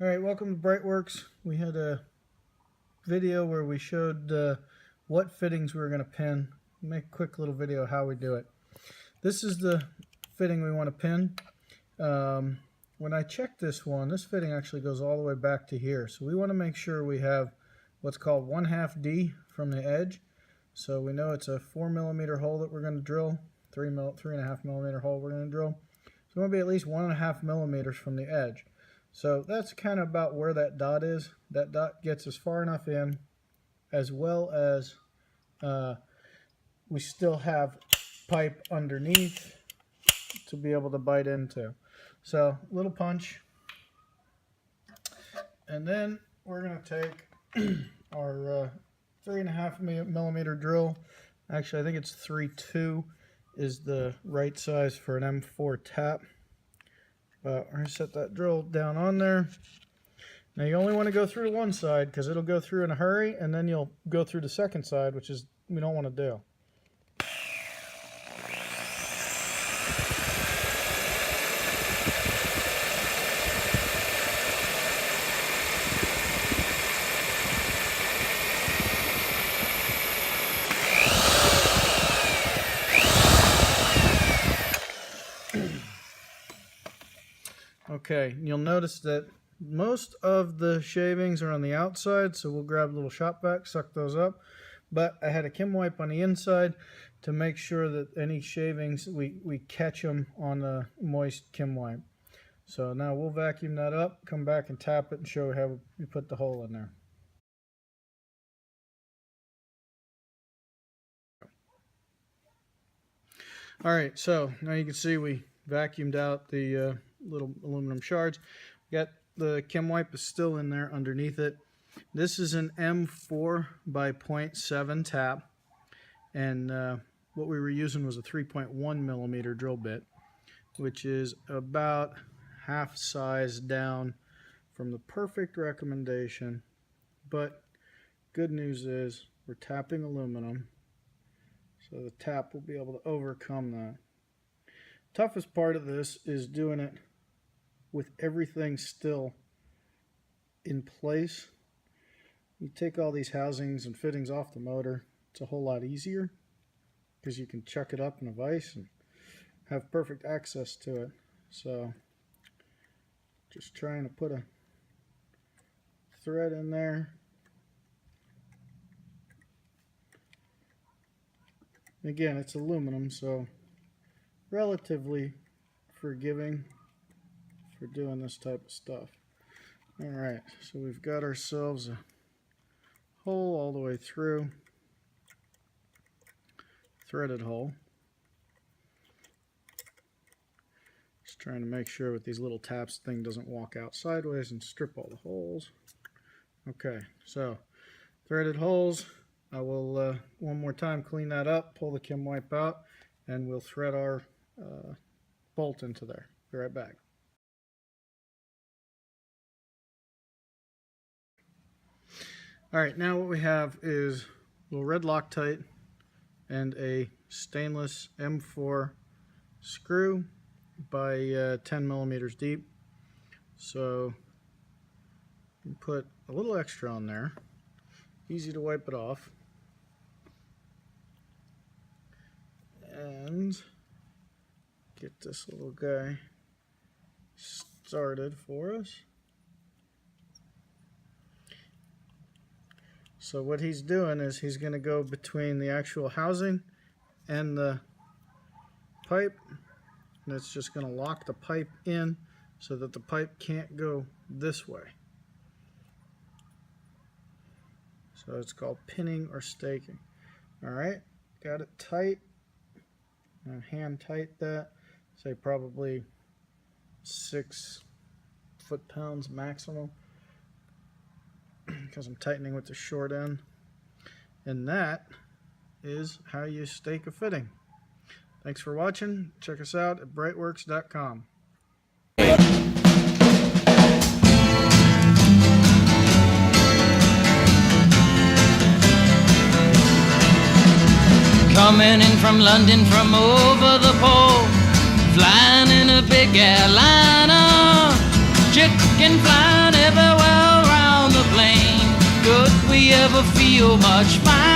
Alright, welcome to Brightworks. We had a video where we showed what fittings we were going to pin. Make a quick little video how we do it. This is the fitting we want to pin. When I checked this one, this fitting actually goes all the way back to here. So we want to make sure we have what's called 1/2 D from the edge. So we know it's a 4mm hole that we're going to drill, 3.5 millimeter hole we're going to drill. So we want to be at least 1.5 millimeters from the edge. So that's kind of about where that dot is. That dot gets us far enough in, as well as we still have pipe underneath to be able to bite into. So little punch, and then we're going to take our 3.5 millimeter drill. Actually, I think it's 3.2 is the right size for an M4 tap. But we're going to set that drill down on there. Now you only want to go through one side because it'll go through in a hurry, and then you'll go through the second side, which is we don't want to do. Okay, you'll notice that most of the shavings are on the outside, so we'll grab a little shop vac, suck those up. But I had a Kim wipe on the inside to make sure that any shavings, we catch them on a moist Kim wipe. So now we'll vacuum that up, come back and tap it and show how we put the hole in there. Alright, so now you can see we vacuumed out the little aluminum shards. Got the Kim wipe is still in there underneath it. This is an M4 by 0.7 tap, and what we were using was a 3.1 millimeter drill bit, which is about half size down from the perfect recommendation. But good news is we're tapping aluminum, so the tap will be able to overcome that. Toughest part of this is doing it with everything still in place. You take all these housings and fittings off the motor, it's a whole lot easier because you can chuck it up in a vise and have perfect access to it. So just trying to put a thread in there. Again, it's aluminum, so relatively forgiving for doing this type of stuff. Alright, so we've got ourselves a hole all the way through, threaded hole. Just trying to make sure with these little taps the thing doesn't walk out sideways and strip all the holes. Okay, so threaded holes. I will one more time clean that up, pull the Kim wipe out, and we'll thread our bolt into there. Be right back. Alright, now what we have is a little red Loctite and a stainless M4 screw by 10 millimeters deep. So you put a little extra on there. Easy to wipe it off. And get this little guy started for us. So what he's doing is he's going to go between the actual housing and the pipe, and it's just going to lock the pipe in so that the pipe can't go this way. So it's called pinning or staking. Alright, got it tight. And hand tight that, say probably 6 foot-pounds maximum, because I'm tightening with the short end. And that is how you stake a fitting. Thanks for watching. Check us out at brightworks.com. Coming in from London from over the pole, flying in a big airliner, chicken flying everywhere around the plain. Could we ever feel much finer?